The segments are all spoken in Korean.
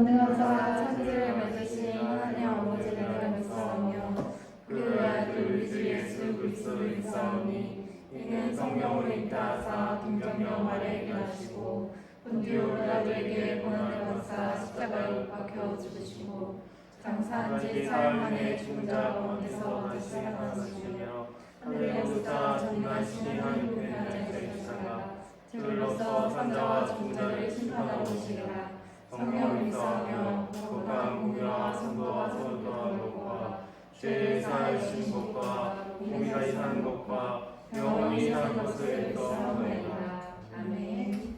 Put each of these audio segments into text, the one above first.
전능하사 천지를 만드신 하나님 아버지를 내가 믿사오며 그 아들 우리 주 예수 그리스도를 믿사오니 이는 성령으로 잉태하사 동정녀 마리아에게 나시고 본디오 빌라도에게 고난을 받사 십자가에 못 박혀 죽으시고 장사한 지 사흘 만에 죽은 자 가운데서 다시 살아나시며 하늘에 오르사 전능하신 하나님 그 하나님께 계시다가 들로서 산자와 죽은 자를 심판하러 오시리라. 성령을 믿사오며 거룩한 공의와 선도와 소도와 복과 죄의 사하신 것과 공의가 사는 것과 영원히 사는 것을 믿사오노라. 아멘.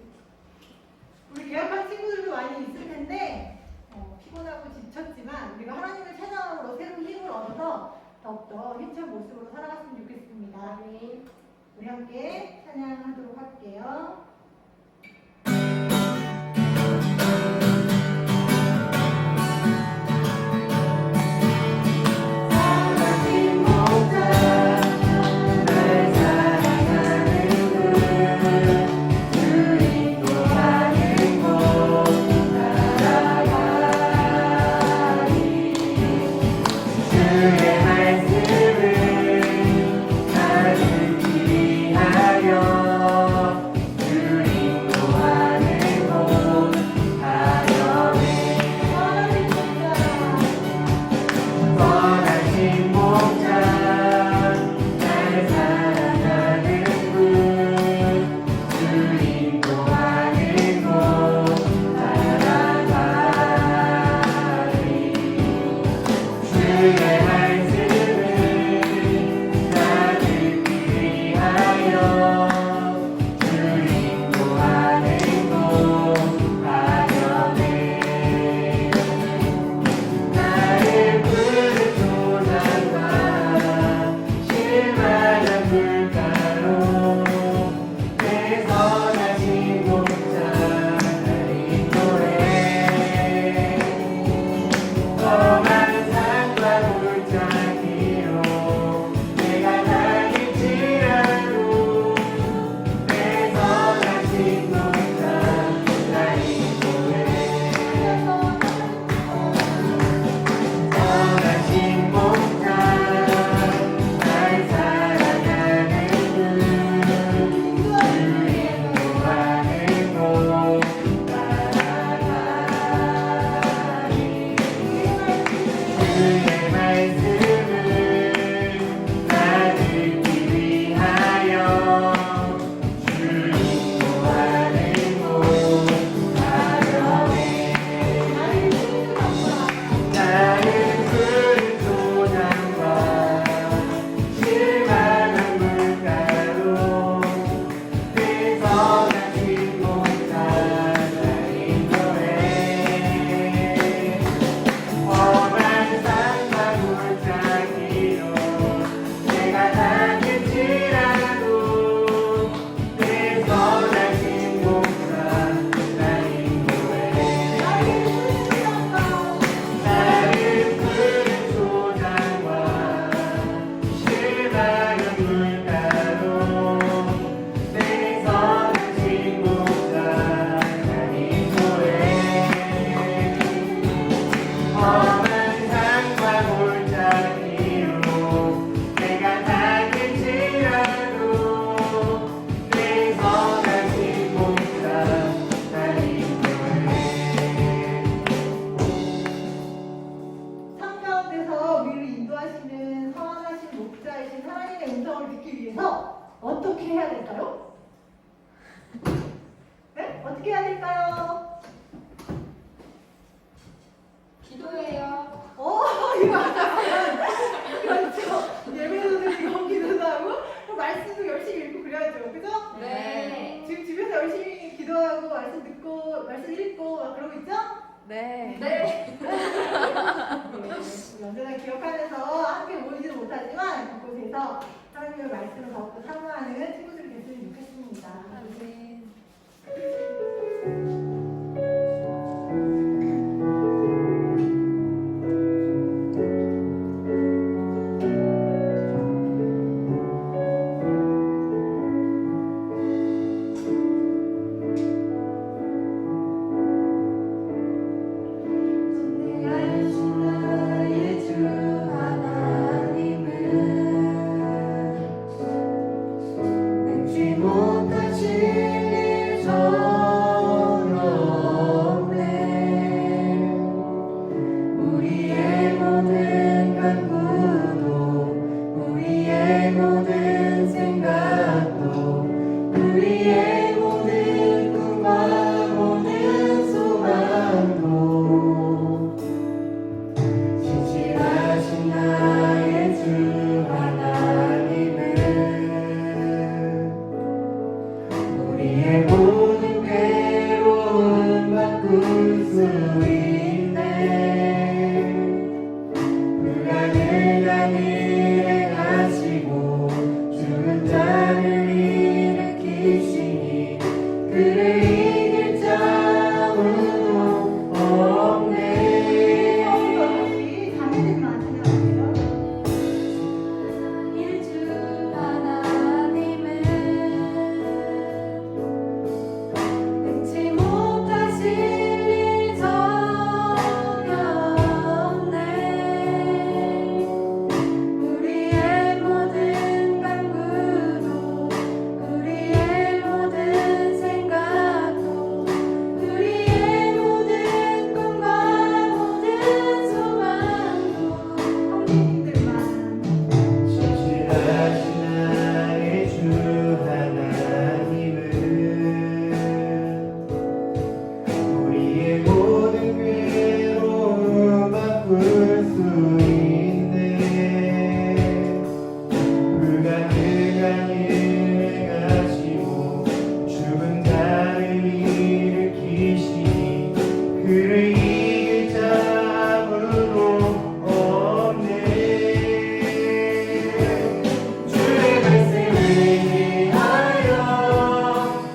우리 개혁한 친구들도 많이 있을 텐데 피곤하고 지쳤지만 우리가 하나님을 찬양함으로 새로운 힘을 얻어서 더욱더 힘찬 모습으로 살아갔으면 좋겠습니다. 아멘. 우리 함께 찬양하도록 할게요. 어떻게 해야 될까요? 네? 어떻게 해야 될까요? 기도해요. 이거 맞아요. 그렇죠. 예배도 드리고 기도도 하고 말씀도 열심히 읽고 그래야죠. 그죠? 네. 지금 집에서 열심히 기도하고 말씀 듣고 말씀 읽고 막 그러고 있죠? 네. 네. 언제나 기억하면서 함께 모이지는 못하지만 그곳에서 하나님의 말씀을 더욱더 사모하는 친구들이 됐으면 좋겠습니다. 아멘. 우리의 모든 괴로움 바꿀 수 있네. 불가능한 일을 행하시고 죽은 자를 일으키시니 그를 이길 자 아무도 없네. 다시 자매들만 찬양할게요. 일주 하나님은 능치 못하실 일 전혀 없네. 우리의 모든 간구도 우리의 모든 생각도 우리의 모든 꿈과 모든 소망도 성도님들만 신실하신 나의 주 하나님은 우리의 모든 괴로움 바꿀 수 있네. 불가능한 일을 행하시고 죽은 자를 일으키시니 그를 이길 자 아무도 없네. 주의 말씀을 의지하여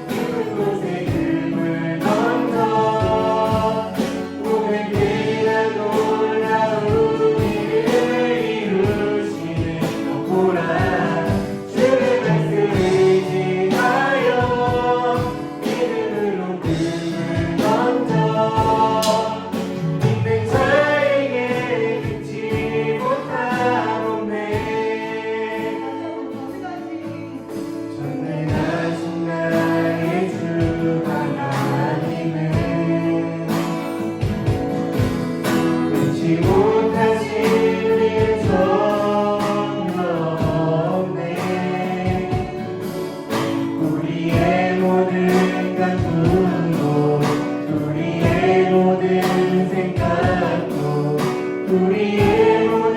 깊은 곳에 금을 던져 오늘 그가 놀라운 일을 이루시는 것 보라. 주의 말씀을 의지하여 믿음으로 금을 던져 믿는 자에게 잊지 못하옵네. 전능하신 나의 주 하나님은 잊지 못하실 일 전혀 없네. 우리의 모든 간구도 우리의 모든 생각도 우리의 모든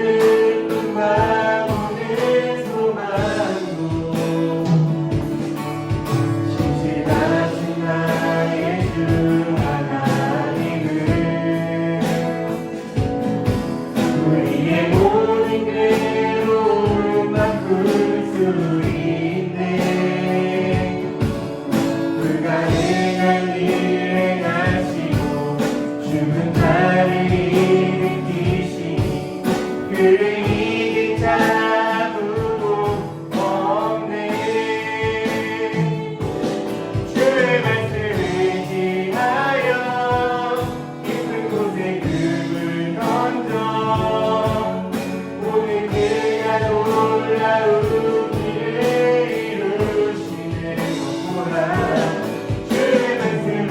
꿈과 모든 소망도 신실하신 나의 주 하나님은 우리의 모든 괴로움 바꿀 수 있네. 불가능한 일을 행하시고 죽은 자를 일으키시니 그를 이길 자 아무도 없네. 주의 말씀을 의지하여 깊은 곳에 금을 던져 오늘 그가 놀라운 일을 이루시는 것 보라. 주의 말씀을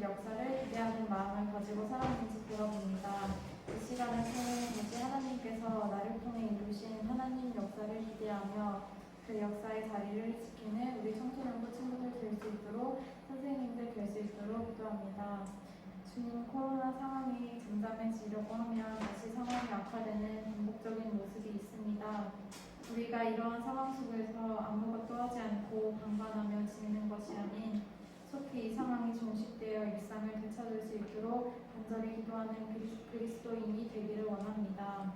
역사를 기대하는 마음을 가지고 살았는지 들어봅니다. 이 시간에 다시 하나님께서 나를 통해 이루신 하나님 역사를 기대하며 그 역사의 자리를 지키는 우리 청소년부 친구들 될 수 있도록 선생님들 될 수 있도록 기도합니다. 주님, 코로나 상황이 잠잠해지려고 하면 다시 상황이 악화되는 반복적인 모습이 있습니다. 우리가 이러한 상황 속에서 아무것도 하지 않고 방관하며 지내는 것이 아닌 속히 이 상황이 종식되어 일상을 되찾을 수 있도록 간절히 기도하는 그리스도인이 되기를 원합니다.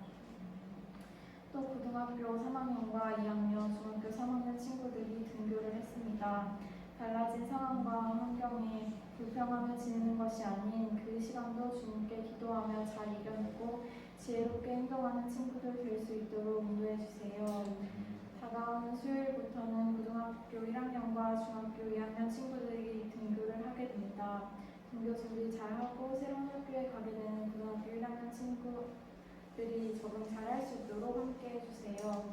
또 고등학교 3학년과 2학년, 중학교 3학년 친구들이 등교를 했습니다. 달라진 상황과 환경에 불평하며 지내는 것이 아닌 그 시간도 주님께 기도하며 잘 이겨내고 지혜롭게 행동하는 친구들 될 수 있도록 인도해 주세요. 다가오는 수요일부터는 고등학교 1학년과 중학교 2학년 친구들이 등교를 하게 됩니다. 등교 준비 잘하고 새로운 학교에 가게 되는 고등학교 1학년 친구들이 적응 잘할 수 있도록 함께 해주세요.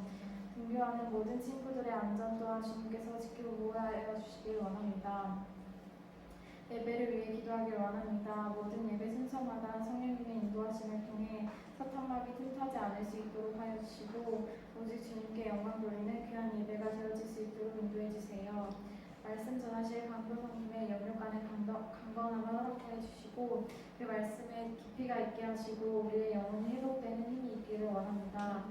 등교하는 모든 친구들의 안전 또한 주님께서 지켜보아야 주시길 원합니다. 예배를 위해 기도하길 원합니다. 모든 예배 순서마다 성령님의 인도하심을 통해 사탄마귀 틈타지 않을 수 있도록 하여 주시고 오직 주님께 영광 돌리는 귀한 예배가 되어질 수 있도록 인도해 주세요. 말씀 전하실 강도성님의 영육간의 강건함을 허락해 주시고 그 말씀에 깊이가 있게 하시고 우리의 영혼이 회복되는 힘이 있기를 원합니다.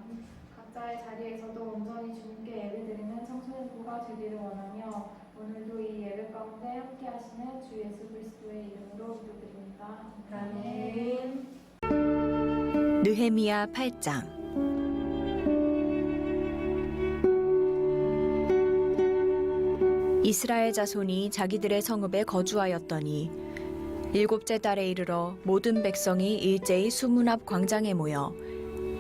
각자의 자리에서도 온전히 주님께 예배드리는 청소년부가 되기를 원하며 오늘도 이 예배 가운데 함께 하시는 주 예수 그리스도의 이름으로 기도드립니다. 아멘. 느헤미야 8장. 이스라엘 자손이 자기들의 성읍에 거주하였더니 일곱째 달에 이르러 모든 백성이 일제히 수문 앞 광장에 모여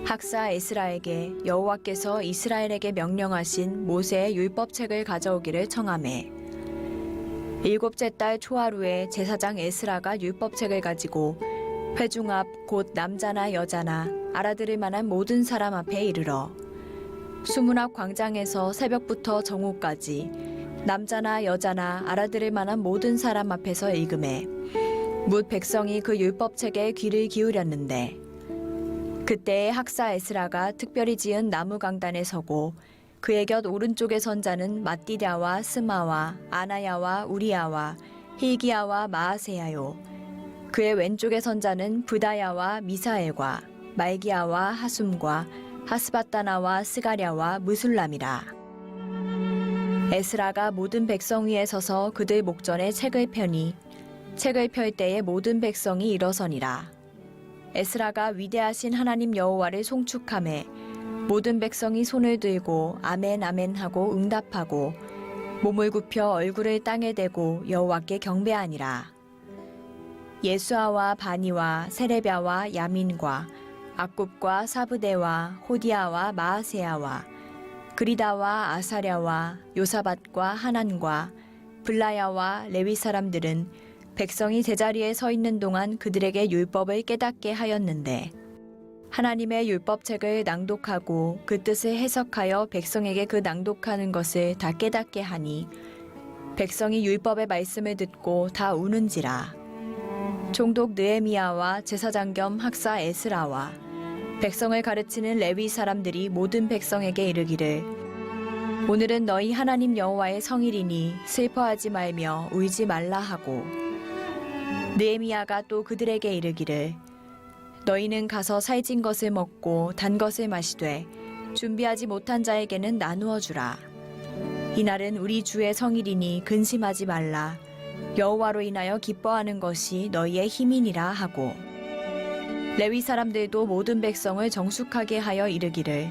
학사 에스라에게 여호와께서 이스라엘에게 명령하신 모세의 율법책을 가져오기를 청하매 일곱째 달 초하루에 제사장 에스라가 율법책을 가지고 회중 앞 곧 남자나 여자나 알아들을 만한 모든 사람 앞에 이르러 수문 앞 광장에서 새벽부터 정오까지 남자나 여자나 알아들을 만한 모든 사람 앞에서 읽음에 뭇 백성이 그 율법책에 귀를 기울였는데 그때에 학사 에스라가 특별히 지은 나무 강단에 서고 그의 곁 오른쪽에 선 자는 마띠랴와 스마와 아나야와 우리야와 힐기야와 마아세야요 그의 왼쪽에 선 자는 브다야와 미사엘과 말기야와 하숨과 하스바따나와 스가랴와 무술람이라. 에스라가 모든 백성 위에 서서 그들 목전에 책을 펴니 책을 펼 때에 모든 백성이 일어서니라. 에스라가 위대하신 하나님 여호와를 송축하매 모든 백성이 손을 들고 아멘 아멘 하고 응답하고 몸을 굽혀 얼굴을 땅에 대고 여호와께 경배하니라. 예수아와 바니와 세레비아와 야민과 악굽과 사브데와 호디아와 마아세야와 그리다와 아사랴와 요사밧과 하난과 블라야와 레위 사람들은 백성이 제자리에 서 있는 동안 그들에게 율법을 깨닫게 하였는데 하나님의 율법책을 낭독하고 그 뜻을 해석하여 백성에게 그 낭독하는 것을 다 깨닫게 하니 백성이 율법의 말씀을 듣고 다 우는지라. 총독 느헤미야와 제사장 겸 학사 에스라와 백성을 가르치는 레위 사람들이 모든 백성에게 이르기를 오늘은 너희 하나님 여호와의 성일이니 슬퍼하지 말며 울지 말라 하고 느헤미야가 또 그들에게 이르기를 너희는 가서 살찐 것을 먹고 단 것을 마시되 준비하지 못한 자에게는 나누어 주라. 이날은 우리 주의 성일이니 근심하지 말라. 여호와로 인하여 기뻐하는 것이 너희의 힘이니라 하고 레위 사람들도 모든 백성을 정숙하게 하여 이르기를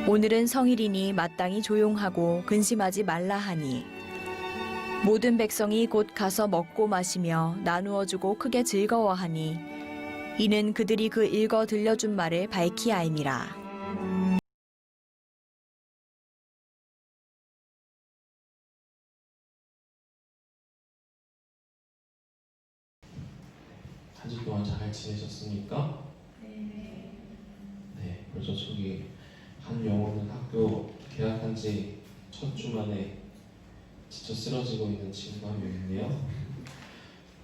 오늘은 성일이니 마땅히 조용하고 근심하지 말라 하니 모든 백성이 곧 가서 먹고 마시며 나누어 주고 크게 즐거워하니 이는 그들이 그 읽어 들려준 말을 밝히 알미라. 한 주 동안 잘 지내셨습니까? 네, 벌써 저기 한 영어는 학교 개학한 지 첫 주 만에 지쳐 쓰러지고 있는 친구 한 명 있네요.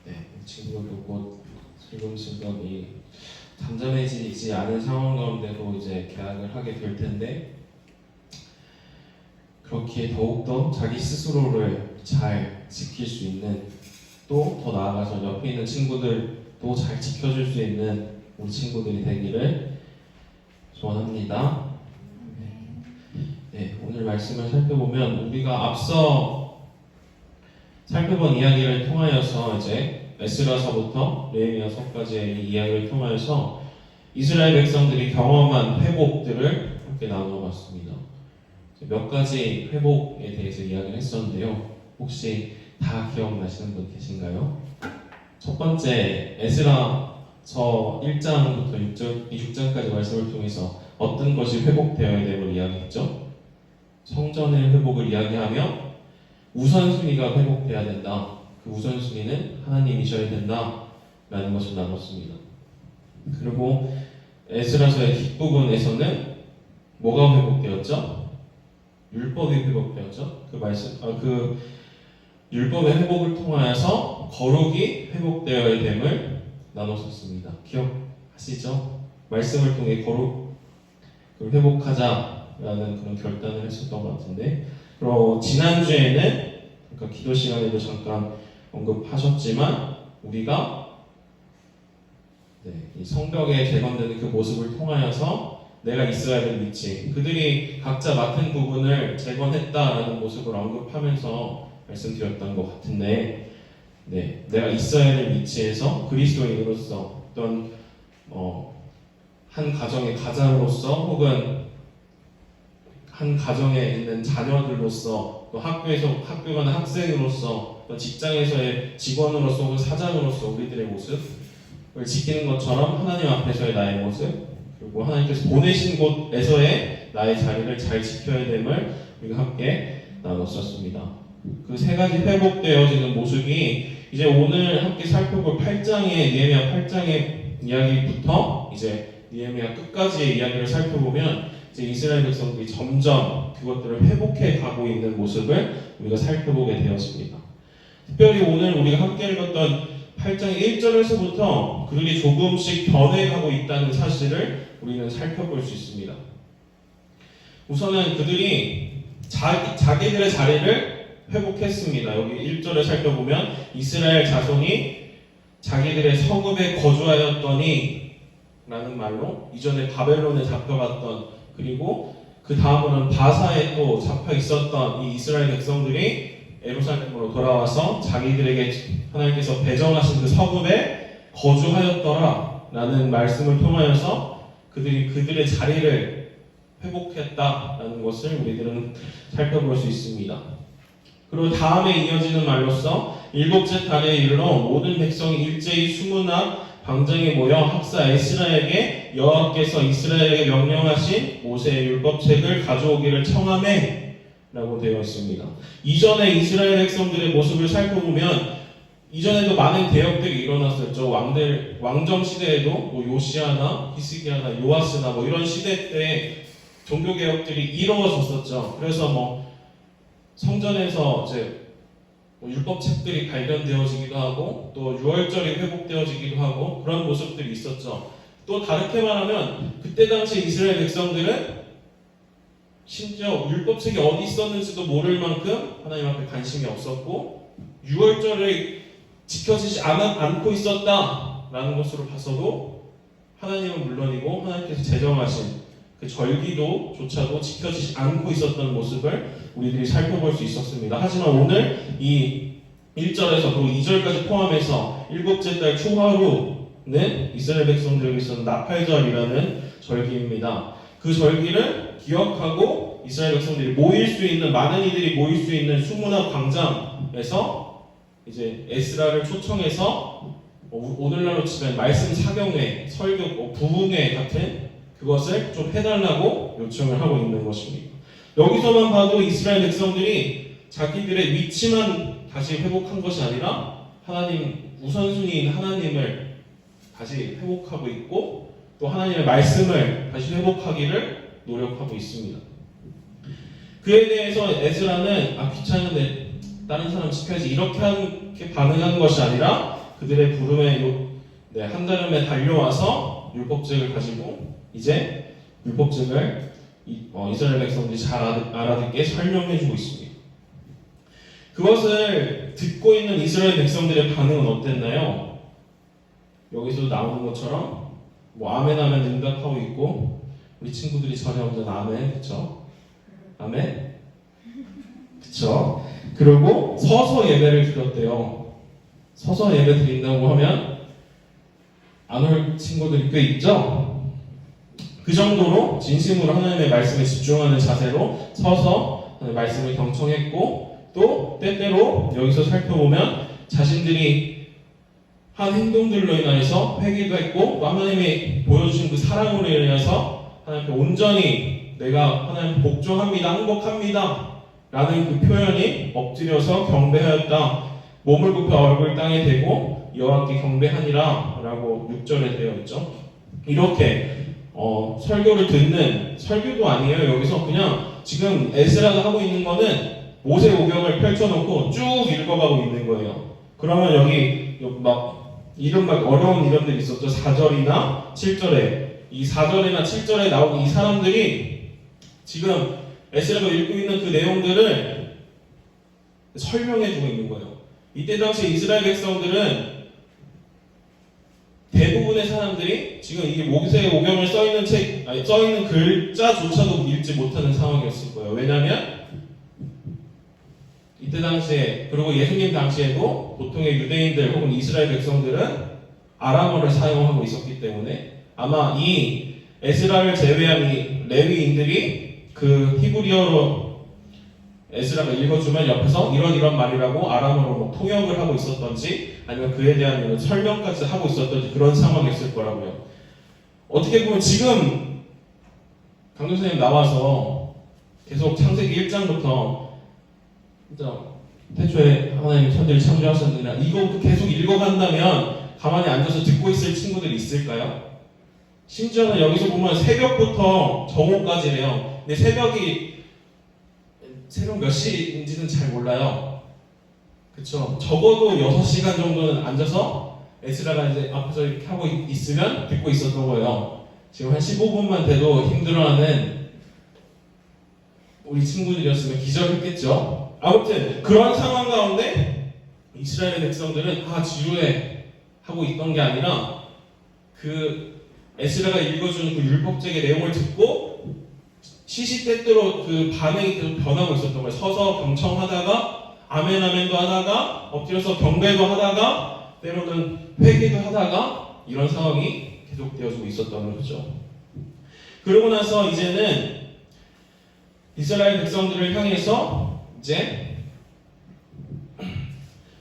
네, 친구들도 곧 슬금슬금 이 잠잠해지지 않은 상황 가운데로 이제 개학을 하게 될 텐데 그렇게 더욱더 자기 스스로를 잘 지킬 수 있는 또 더 나아가서 옆에 있는 친구들도 잘 지켜줄 수 있는 우리 친구들이 되기를 소원합니다. 네, 오늘 말씀을 살펴보면 우리가 앞서 살펴본 이야기를 통하여서 이제 에스라서부터 느헤미야서까지의 이 이야기를 통하여서 이스라엘 백성들이 경험한 회복들을 함께 나눠봤습니다. 몇 가지 회복에 대해서 이야기를 했었는데요. 혹시 다 기억나시는 분 계신가요? 첫 번째 에스라서 1장부터 6장까지 말씀을 통해서 어떤 것이 회복되어야 됨을 이야기했죠. 성전의 회복을 이야기하며 우선순위가 회복돼야 된다. 그 우선순위는 하나님이셔야 된다 라는 것을 나눴습니다. 그리고 에스라서의 뒷부분에서는 뭐가 회복되었죠? 율법이 회복되었죠. 그 율법의 회복을 통하여서 거룩이 회복되어야 됨을 나눴었습니다. 기억하시죠? 말씀을 통해 거룩을 회복하자라는 그런 결단을 했었던 것 같은데, 그리고 지난주에는 그러니까 기도 시간에도 잠깐 언급하셨지만 우리가 이 성벽에 재건되는 그 모습을 통하여서 내가 있어야 될 위치, 그들이 각자 맡은 부분을 재건했다라는 모습을 언급하면서 말씀드렸던 것 같은데, 내가 있어야 될 위치에서 그리스도인으로서 어떤 한 가정의 가장으로서 혹은 한 가정에 있는 자녀들로서 또 학교에서 학교 가는 학생으로서 또 직장에서의 직원으로서 혹은 사장으로서 우리들의 모습을 지키는 것처럼 하나님 앞에서의 나의 모습, 그리고 하나님께서 보내신 곳에서의 나의 자리를 잘 지켜야 됨을 우리가 함께 나눴었습니다. 그 세 가지 회복되어지는 모습이 이제 오늘 함께 살펴볼 8장의 느헤미야 8장의 이야기부터 이제 느헤미야 끝까지의 이야기를 살펴보면 이제 이스라엘 백성들이 점점 그것들을 회복해 가고 있는 모습을 우리가 살펴보게 되었습니다. 특별히 오늘 우리가 함께 읽었던 8장 1절에서부터 그들이 조금씩 변해가고 있다는 사실을 우리는 살펴볼 수 있습니다. 우선은 그들이 자기들의 자리를 회복했습니다. 여기 1절에 살펴보면 이스라엘 자손이 자기들의 성읍에 거주하였더니 라는 말로 이전에 바벨론에 잡혀갔던, 그리고 그 다음으로는 바사에 또 잡혀 있었던 이 이스라엘 백성들이 예루살렘으로 돌아와서 자기들에게 하나님께서 배정하신 그 성읍에 거주하였더라 라는 말씀을 통하여서 그들이 그들의 자리를 회복했다라는 것을 우리들은 살펴볼 수 있습니다. 그리고 다음에 이어지는 말로써 일곱째 달에 이르러 모든 백성이 일제히 수문학 광장에 모여 학사 에스라에게 여호와께서 이스라엘에게 명령하신 모세의 율법책을 가져오기를 청하매 라고 되어 있습니다. 이전에 이스라엘 백성들의 모습을 살펴보면 이전에도 많은 대역들이 일어났었죠. 왕정 시대에도 뭐 요시아나 히스기야나 요아스나 뭐 이런 시대 때 종교 개혁들이 이루어졌었죠. 그래서 성전에서 이제 율법책들이 발견되어지기도 하고 또 유월절이 회복되어지기도 하고 그런 모습들이 있었죠. 또 다르게 말하면 그때 당시 이스라엘 백성들은 심지어 율법책이 어디 있었는지도 모를 만큼 하나님 앞에 관심이 없었고 유월절을 지켜지지 않고 있었다라는 것으로 봐서도 하나님은 물론이고 하나님께서 제정하신 그 절기도조차도 지켜지지 않고 있었던 모습을 우리들이 살펴볼 수 있었습니다. 하지만 오늘 이 1절에서 그리고 2절까지 포함해서 일곱째 달 초하루는 이스라엘 백성들에게 있어서 나팔절이라는 절기입니다. 그 절기를 기억하고 이스라엘 백성들이 모일 수 있는, 많은 이들이 모일 수 있는 수문학 광장에서 이제 에스라를 초청해서 오늘날로 치면 말씀 사경회, 설교, 부흥회 같은 그것을 좀 해달라고 요청을 하고 있는 것입니다. 여기서만 봐도 이스라엘 백성들이 자기들의 위치만 다시 회복한 것이 아니라 하나님, 우선순위인 하나님을 다시 회복하고 있고 또 하나님의 말씀을 다시 회복하기를 노력하고 있습니다. 그에 대해서 에스라는 귀찮은데 다른 사람 지켜야지 이렇게 반응한 것이 아니라 그들의 부름에 한달음에 달려와서 율법책을 가지고 이제 율법책을 이스라엘 백성들이 잘 알아듣게 설명해주고 있습니다. 그것을 듣고 있는 이스라엘 백성들의 반응은 어땠나요? 여기서 나오는 것처럼 아멘 하면 응답하고 있고 우리 친구들이 전에 없는 아멘, 그쵸? 아멘? 그쵸? 그리고 서서 예배를 드렸대요. 서서 예배 드린다고 하면 안 올 친구들이 꽤 있죠? 그 정도로 진심으로 하나님의 말씀에 집중하는 자세로 서서 말씀을 경청했고 또 때때로 여기서 살펴보면 자신들이 한 행동들로 인해서 회개도 했고 또 하나님이 보여주신 그 사랑으로 인해서 하나님께 온전히 내가 하나님 복종합니다, 항복합니다 라는 그 표현이 엎드려서 경배하였다. 몸을 굽혀 얼굴 땅에 대고 여호와께 경배하니라 라고 6절에 되어 있죠. 이렇게 설교를 듣는, 설교도 아니에요. 여기서 그냥 지금 에스라가 하고 있는 거는 모세오경을 펼쳐놓고 쭉 읽어가고 있는 거예요. 그러면 여기 막 어려운 이름들이 있었죠. 4절이나 7절에 이 4절이나 7절에 나오는 이 사람들이 지금 에스라가 읽고 있는 그 내용들을 설명해주고 있는 거예요. 이때 당시 이스라엘 백성들은 대부분의 사람들이 지금 이 모세오경을 써있는 글자조차도 읽지 못하는 상황이었을 거예요. 왜냐하면 이때 당시에 그리고 예수님 당시에도 보통의 유대인들 혹은 이스라엘 백성들은 아람어를 사용하고 있었기 때문에 아마 이 에스라를 제외한 이 레위인들이 그 히브리어로 에스라가 읽어주면 옆에서 이런 말이라고 아람어로 통역을 하고 있었던지 아니면 그에 대한 설명까지 하고 있었던지 그런 상황이었을 거라고요. 어떻게 보면 지금 강교사님 나와서 계속 창세기 1장부터 태초에 하나님이 천지를 창조하셨느냐 이거 계속 읽어간다면 가만히 앉아서 듣고 있을 친구들이 있을까요? 심지어는 여기서 보면 새벽부터 정오까지래요. 근데 새벽 몇 시인지는 잘 몰라요. 그쵸? 적어도 6시간 정도는 앉아서 에스라가 이제 앞에서 이렇게 하고 있으면 듣고 있었던 거예요. 지금 한 15분만 돼도 힘들어하는 우리 친구들이었으면 기절했겠죠? 아무튼 그런 상황 가운데 이스라엘 백성들은 지루해 하고 있던 게 아니라 그 에스라가 읽어주는 그 율법책의 내용을 듣고 시시때때로 그 반응이 계속 변하고 있었던 거예요. 서서 경청하다가 아멘 아멘도 하다가 엎드려서 경배도 하다가 때로는 회개도 하다가 이런 상황이 계속되어지고 있었던 거죠. 그러고 나서 이제는 이스라엘 백성들을 향해서 이제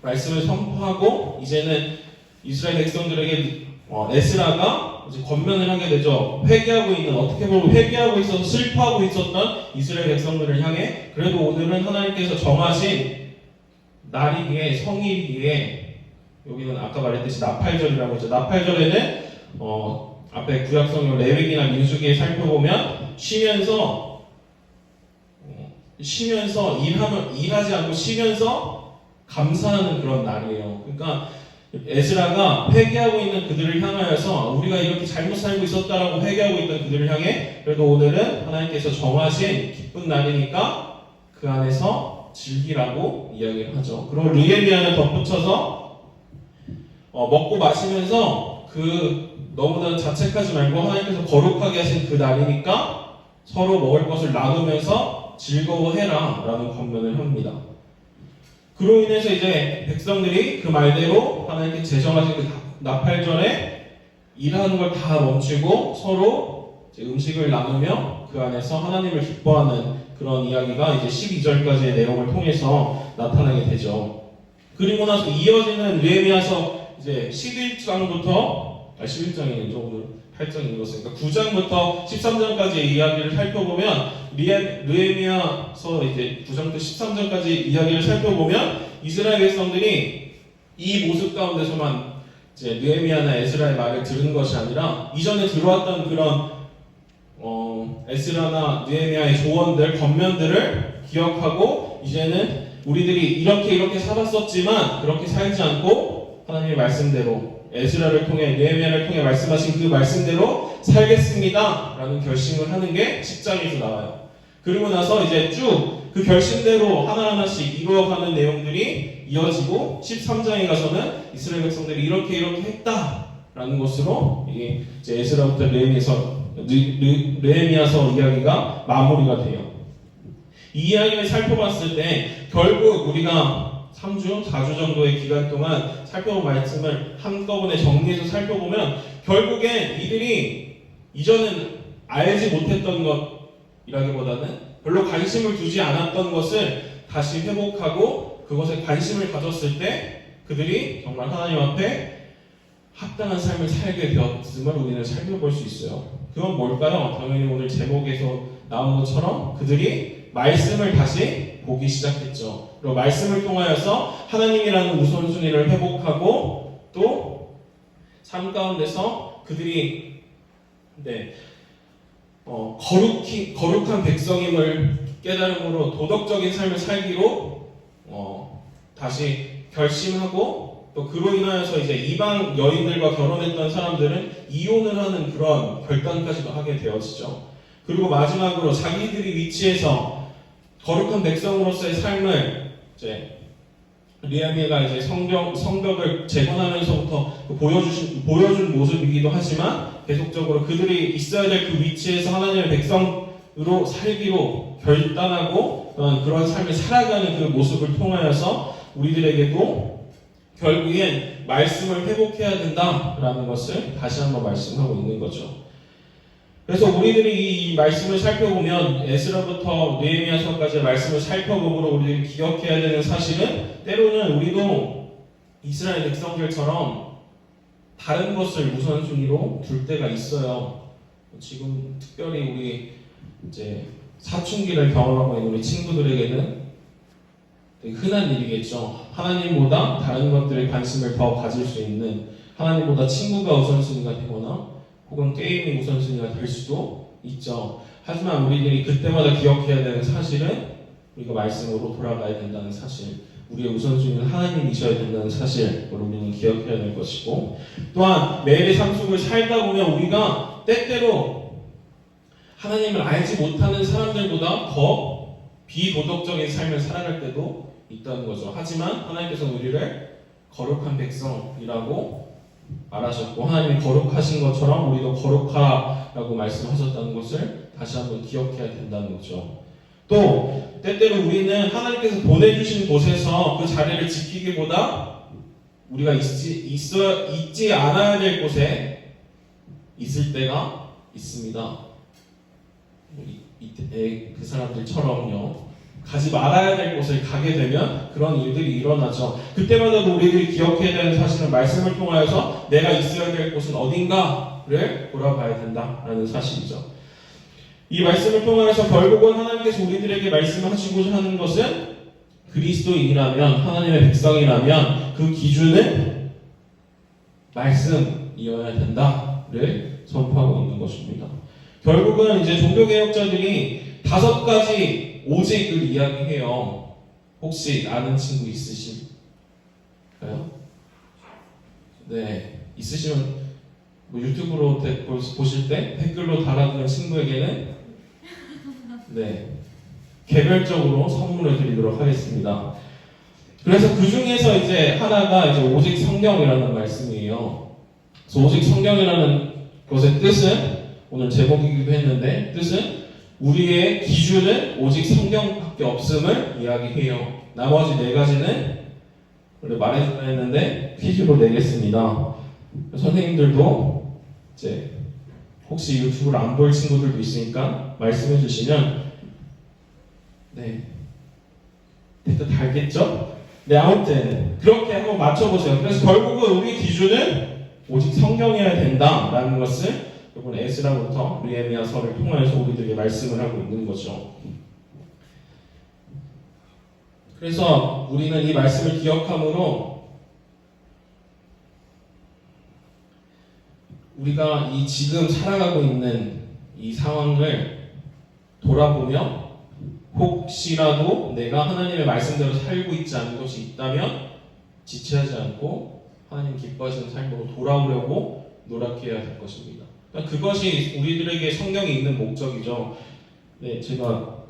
말씀을 선포하고 이제는 이스라엘 백성들에게 에스라가 이제 권면을 하게 되죠. 어떻게 보면 회개하고 있어서 슬퍼하고 있었던 이스라엘 백성들을 향해 그래도 오늘은 하나님께서 정하신 날이기에 성일이기에 여기는 아까 말했듯이 나팔절이라고 했죠. 나팔절에는 앞에 구약성경 레위기나 민수기에 살펴보면 쉬면서 일하지 않고 쉬면서 감사하는 그런 날이에요. 그러니까 에스라가 회개하고 있는 그들을 향하여서 우리가 이렇게 잘못 살고 있었다라고 회개하고 있던 그들을 향해 그래도 오늘은 하나님께서 정하신 기쁜 날이니까 그 안에서 즐기라고 이야기를 하죠. 그리고 느헤미야는 덧붙여서 먹고 마시면서 너무나 자책하지 말고 하나님께서 거룩하게 하신 그 날이니까 서로 먹을 것을 나누면서 즐거워해라 라는 권면을 합니다. 그로 인해서 이제 백성들이 그 말대로 하나님께 제정하신 그 나팔절에 일하는 걸 다 멈추고 서로 이제 음식을 나누며 그 안에서 하나님을 기뻐하는 그런 이야기가 이제 12절까지의 내용을 통해서 나타나게 되죠. 그리고 나서 이어지는 느헤미야서 이제 11장이죠. 오늘 8장 읽었으니까 9장부터 13장까지의 이야기를 살펴보면 느헤미야서 이제 9장부터 13장까지 이야기를 살펴보면 이스라엘 백성들이 이 모습 가운데서만 이제 느헤미야나 에스라의 말을 들은 것이 아니라 이전에 들어왔던 그런 에스라나 느헤미야의 조언들, 권면들을 기억하고 이제는 우리들이 이렇게 살았었지만 그렇게 살지 않고 하나님의 말씀대로 에스라를 통해 느헤미야를 통해 말씀하신 그 말씀대로 살겠습니다 라는 결심을 하는 게 10장에서 나와요. 그리고 나서 이제 쭉 그 결심대로 하나하나씩 이루어가는 내용들이 이어지고 13장에 가서는 이스라엘 백성들이 이렇게 했다라는 것으로 이제 에스라부터 느헤미야서 이야기가 마무리가 돼요. 이 이야기를 살펴봤을 때 결국 우리가 3주, 4주 정도의 기간 동안 살펴본 말씀을 한꺼번에 정리해서 살펴보면 결국엔 이들이 이전엔 알지 못했던 것이라기보다는 별로 관심을 두지 않았던 것을 다시 회복하고 그것에 관심을 가졌을 때 그들이 정말 하나님 앞에 합당한 삶을 살게 되었음을 우리는 살펴볼 수 있어요. 그건 뭘까요? 당연히 오늘 제목에서 나온 것처럼 그들이 말씀을 다시 보기 시작했죠. 그리고 말씀을 통하여서 하나님이라는 우선순위를 회복하고 또 삶 가운데서 그들이 거룩한 백성임을 깨달음으로 도덕적인 삶을 살기로 다시 결심하고 또 그로 인하여서 이제 이방 여인들과 결혼했던 사람들은 이혼을 하는 그런 결단까지도 하게 되어지죠. 그리고 마지막으로 자기들이 위치해서 거룩한 백성으로서의 삶을 이제 느헤미야가 이제 성벽을 재건하면서부터 보여준 모습이기도 하지만 계속적으로 그들이 있어야 될 그 위치에서 하나님의 백성으로 살기로 결단하고 그런 삶을 살아가는 그 모습을 통하여서 우리들에게도 결국엔 말씀을 회복해야 된다라는 것을 다시 한번 말씀하고 있는 거죠. 그래서 우리들이 이 말씀을 살펴보면 에스라부터 느헤미야서까지의 말씀을 살펴보므로 우리들이 기억해야 되는 사실은 때로는 우리도 이스라엘 백성들처럼 다른 것을 우선순위로 둘 때가 있어요. 지금 특별히 우리 이제 사춘기를 경험하고 있는 우리 친구들에게는 되게 흔한 일이겠죠. 하나님보다 다른 것들에 관심을 더 가질 수 있는, 하나님보다 친구가 우선순위가 되거나 혹은 게임이 우선순위가 될 수도 있죠. 하지만 우리들이 그때마다 기억해야 되는 사실은 우리가 말씀으로 돌아가야 된다는 사실, 우리의 우선순위는 하나님이셔야 된다는 사실을 우리는 기억해야 될 것이고, 또한 매일의 삶 속을 살다 보면 우리가 때때로 하나님을 알지 못하는 사람들보다 더 비도덕적인 삶을 살아갈 때도 있다는 거죠. 하지만 하나님께서 우리를 거룩한 백성이라고 말하셨고 하나님이 거룩하신 것처럼 우리도 거룩하라고 말씀하셨다는 것을 다시 한번 기억해야 된다는 거죠. 또 때때로 우리는 하나님께서 보내주신 곳에서 그 자리를 지키기보다 우리가 있지 않아야 될 곳에 있을 때가 있습니다. 그 사람들처럼요. 가지 말아야 될 곳을 가게 되면 그런 일들이 일어나죠. 그때마다도 우리들이 기억해야 되는 사실은 말씀을 통하여서 내가 있어야 될 곳은 어딘가를 돌아봐야 된다라는 사실이죠. 이 말씀을 통하여서 결국은 하나님께서 우리들에게 말씀하시고자 하는 것은 그리스도인이라면, 하나님의 백성이라면 그 기준은 말씀이어야 된다를 선포하고 있는 것입니다. 결국은 이제 종교개혁자들이 5가지 오직을 이야기해요. 혹시 아는 친구 있으실까요? 네, 있으시면 뭐 유튜브로 보실 때 댓글로 달아주는 친구에게는 개별적으로 선물을 드리도록 하겠습니다. 그래서 그 중에서 이제 하나가 이제 오직 성경이라는 말씀이에요. 그래서 오직 성경이라는 것의 뜻은 오늘 제목이기도 했는데 뜻은 우리의 기준은 오직 성경밖에 없음을 이야기해요. 나머지 4가지는 원래 말해주려 했는데 퀴즈로 내겠습니다. 선생님들도 이제 혹시 유튜브를 안 볼 친구들도 있으니까 말씀해 주시면 댓글 달겠죠? 아무튼 그렇게 한번 맞춰보세요. 그래서 결국은 우리 기준은 오직 성경이어야 된다라는 것을 이번 에스라부터 느헤미야서를 통하여서 우리들에게 말씀을 하고 있는 거죠. 그래서 우리는 이 말씀을 기억함으로 우리가 이 지금 살아가고 있는 이 상황을 돌아보며 혹시라도 내가 하나님의 말씀대로 살고 있지 않은 것이 있다면 지체하지 않고 하나님 기뻐하시는 삶으로 돌아오려고 노력해야 될 것입니다. 그러니까 그것이 우리들에게 성경이 있는 목적이죠. 네, 제가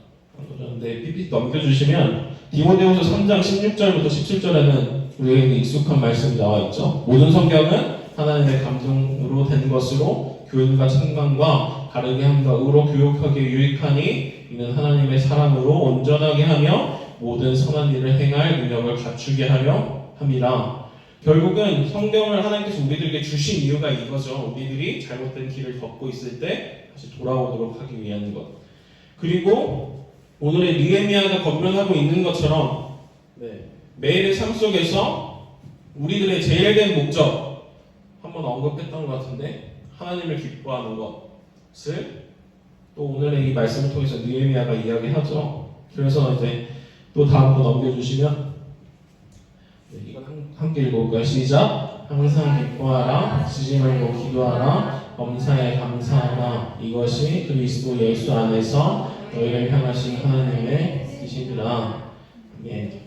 PPT 넘겨주시면 디모데후서 3장 16절부터 17절에는 우리에게 익숙한 말씀이 나와 있죠. 모든 성경은 하나님의 감동으로 된 것으로 교훈과 책망과 바르게 함과 의로 교육하기에 유익하니 이는 하나님의 사람으로 온전하게 하며 모든 선한 일을 행할 능력을 갖추게 하려 함이라. 결국은 성경을 하나님께서 우리들에게 주신 이유가 이거죠. 우리들이 잘못된 길을 걷고 있을 때 다시 돌아오도록 하기 위한 것. 그리고 오늘의 느헤미야가 권면하고 있는 것처럼 매일의 삶 속에서 우리들의 제일된 목적 한번 언급했던 것 같은데 하나님을 기뻐하는 것을 또 오늘의 이 말씀을 통해서 느헤미야가 이야기하죠. 그래서 이제 또 다음 거 넘겨주시면 이건 함께 읽어볼까요? 시작! 항상 기뻐하라, 쉬지 말고 기도하라, 범사에 감사하라. 이것이 그리스도 예수 안에서 너희를 향하신 하나님의 뜻이니라. 예.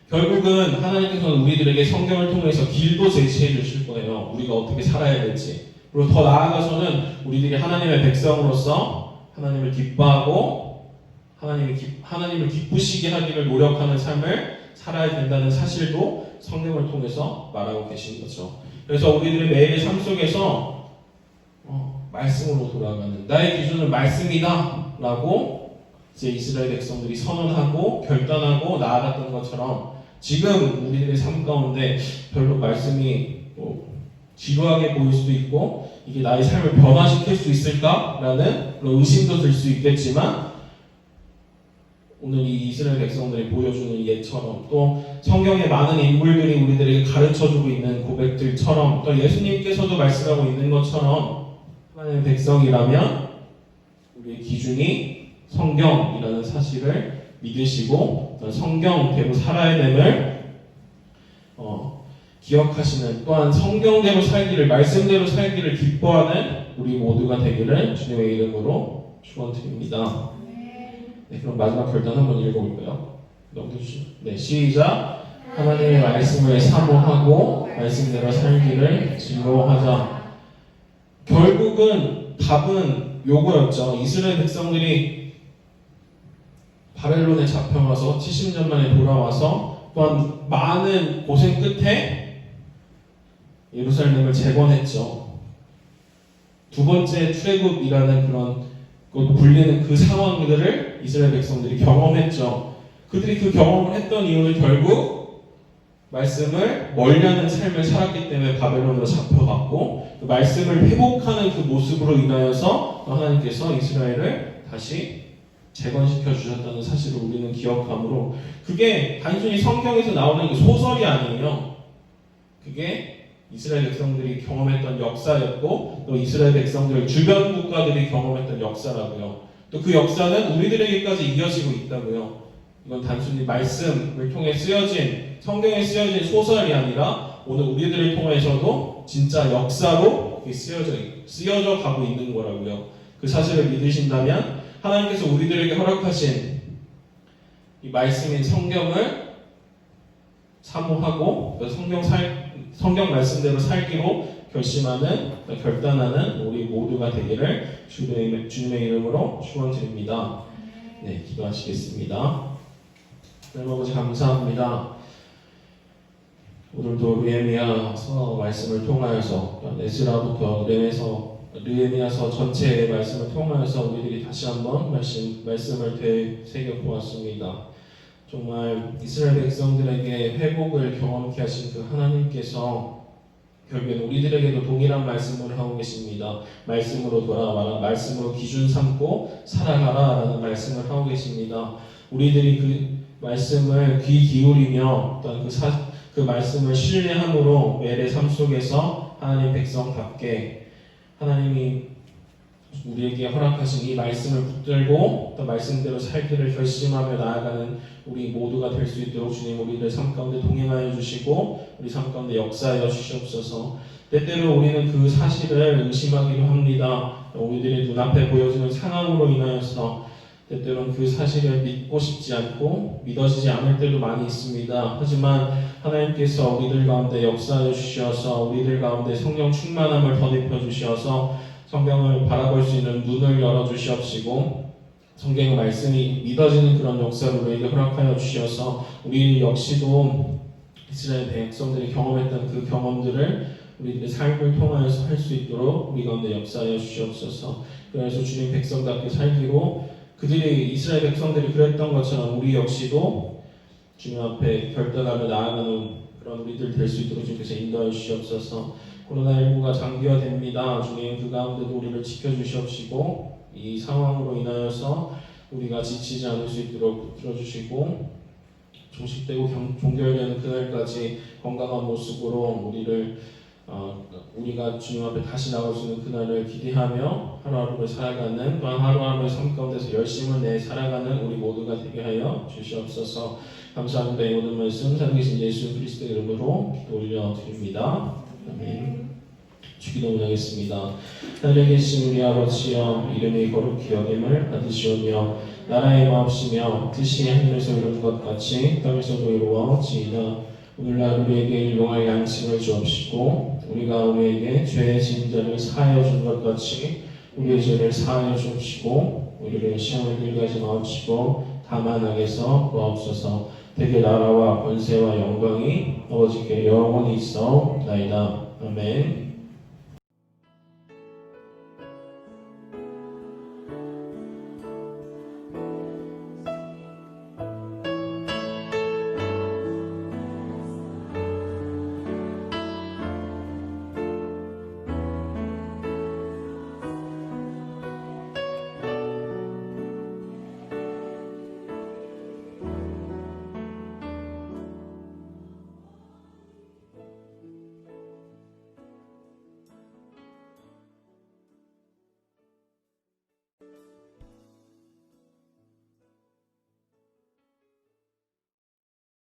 결국은 하나님께서는 우리들에게 성경을 통해서 길도 제시해 주실 거예요. 우리가 어떻게 살아야 될지. 그리고 더 나아가서는 우리들이 하나님의 백성으로서 하나님을 기뻐하고 하나님을 기쁘시게 하기를 노력하는 삶을 살아야 된다는 사실도 성경을 통해서 말하고 계신 거죠. 그래서 우리들의 매일의 삶 속에서 말씀으로 돌아가는 나의 기준은 말씀이다 라고 이제 이스라엘 백성들이 선언하고 결단하고 나아갔던 것처럼 지금 우리들의 삶 가운데 별로 말씀이 지루하게 보일 수도 있고 이게 나의 삶을 변화시킬 수 있을까라는 그런 의심도 들 수 있겠지만 오늘 이 이스라엘 백성들이 보여주는 예처럼 또 성경의 많은 인물들이 우리들에게 가르쳐주고 있는 고백들처럼 또 예수님께서도 말씀하고 있는 것처럼 하나님의 백성이라면 우리의 기준이 성경이라는 사실을 믿으시고 성경대로 살아야 됨을 기억하시는 또한 성경대로 살기를 말씀대로 살기를 기뻐하는 우리 모두가 되기를 주님의 이름으로 축원드립니다. 네, 그럼 마지막 결단 한번 읽어볼까요? 넘겨주시죠. 네, 시작. 하나님의 말씀을 사모하고 말씀대로 살기를 즐거워하자. 결국은 답은 요거였죠. 이스라엘 백성들이 바벨론에 잡혀가서 70년 만에 돌아와서 또한 많은 고생 끝에 예루살렘을 재건했죠. 두 번째 출애굽이라는 그런 불리는 그 상황들을 이스라엘 백성들이 경험했죠. 그들이 그 경험을 했던 이유는 결국 말씀을 멀리하는 삶을 살았기 때문에 바벨론으로 잡혀갔고 그 말씀을 회복하는 그 모습으로 인하여서 하나님께서 이스라엘을 다시 재건시켜 주셨다는 사실을 우리는 기억하므로 그게 단순히 성경에서 나오는 그 소설이 아니에요. 그게 이스라엘 백성들이 경험했던 역사였고 또 이스라엘 백성들 주변 국가들이 경험했던 역사라고요. 또 그 역사는 우리들에게까지 이어지고 있다고요. 이건 단순히 말씀을 통해 쓰여진 성경에 쓰여진 소설이 아니라 오늘 우리들을 통해서도 진짜 역사로 쓰여져 가고 있는 거라고요. 그 사실을 믿으신다면 하나님께서 우리들에게 허락하신 이 말씀인 성경을 사모하고 성경 말씀대로 살기로 결단하는 우리 모두가 되기를 주님의 이름으로 축원드립니다. 네, 기도하시겠습니다. 하나님 아버지 감사합니다. 오늘도 느헤미야서 말씀을 통하여서 에스라부터 느헤미야서 전체의 말씀을 통하여서 우리들이 다시 한번 말씀을 되새겨 보았습니다. 정말 이스라엘 백성들에게 회복을 경험케 하신 그 하나님께서 결국엔 우리들에게도 동일한 말씀을 하고 계십니다. 말씀으로 돌아와라, 말씀으로 기준 삼고 살아가라 라는 말씀을 하고 계십니다. 우리들이 그 말씀을 귀 기울이며 어떤 그 말씀을 신뢰함으로 매일의 삶 속에서 하나님 백성답게 하나님이 우리에게 허락하신 이 말씀을 붙들고 또 말씀대로 살기를 결심하며 나아가는 우리 모두가 될 수 있도록 주님 우리들 삶 가운데 동행하여 주시고 우리 삶 가운데 역사하여 주시옵소서. 때때로 우리는 그 사실을 의심하기도 합니다. 우리들의 눈앞에 보여지는 상황으로 인하여서 때때로는 그 사실을 믿고 싶지 않고 믿어지지 않을 때도 많이 있습니다. 하지만 하나님께서 우리들 가운데 역사해 주셔서 우리들 가운데 성령 충만함을 덧입혀 주셔서 성경을 바라볼 수 있는 눈을 열어 주시옵시고 성경의 말씀이 믿어지는 그런 역사를 우리에게 허락하여 주셔서 우리 역시도 이스라엘 백성들이 경험했던 그 경험들을 우리들의 삶을 통하여서 할 수 있도록 우리 가운데 역사하여 주시옵소서. 그래서 주님 백성답게 살기로 그들이 이스라엘 백성들이 그랬던 것처럼 우리 역시도 주님 앞에 결단하며 나아가는 그런 우리들 될 수 있도록 주님께서 인도하여 주시옵소서. 코로나19가 장기화됩니다. 주님 그 가운데도 우리를 지켜주시옵시고 이 상황으로 인하여서 우리가 지치지 않을 수 있도록 붙들어주시고 종식되고 종결되는 그날까지 건강한 모습으로 우리가 주님 앞에 다시 나올 수 있는 그날을 기대하며 하루하루를 살아가는 또한 하루하루의 삶 가운데서 열심을 내 살아가는 우리 모두가 되게 하여 주시옵소서. 감사합니다. 이 모든 말씀 살아계신 예수 그리스도의 이름으로 기도 올려드립니다. 아멘. 주기도 올리겠습니다. 하늘에 계신 우리 아버지여 이름이 거룩히 여김을 받으시오며 나라의 마옵시며 뜻이 하늘에서 이루어진 것 같이 땅에서도 이루어지이다. 오늘날 우리에게 일용할 양식을 주옵시고 우리가 우리에게 죄의 지은 자를 사하여 준 것 같이 우리의 죄를 사하여 주옵시고 우리를 시험에 들게 하지 마옵시고 다만 악에서 구하옵소서. 대개 나라와 권세와 영광이 아버지께 영원히 있사옵나이다. 아멘.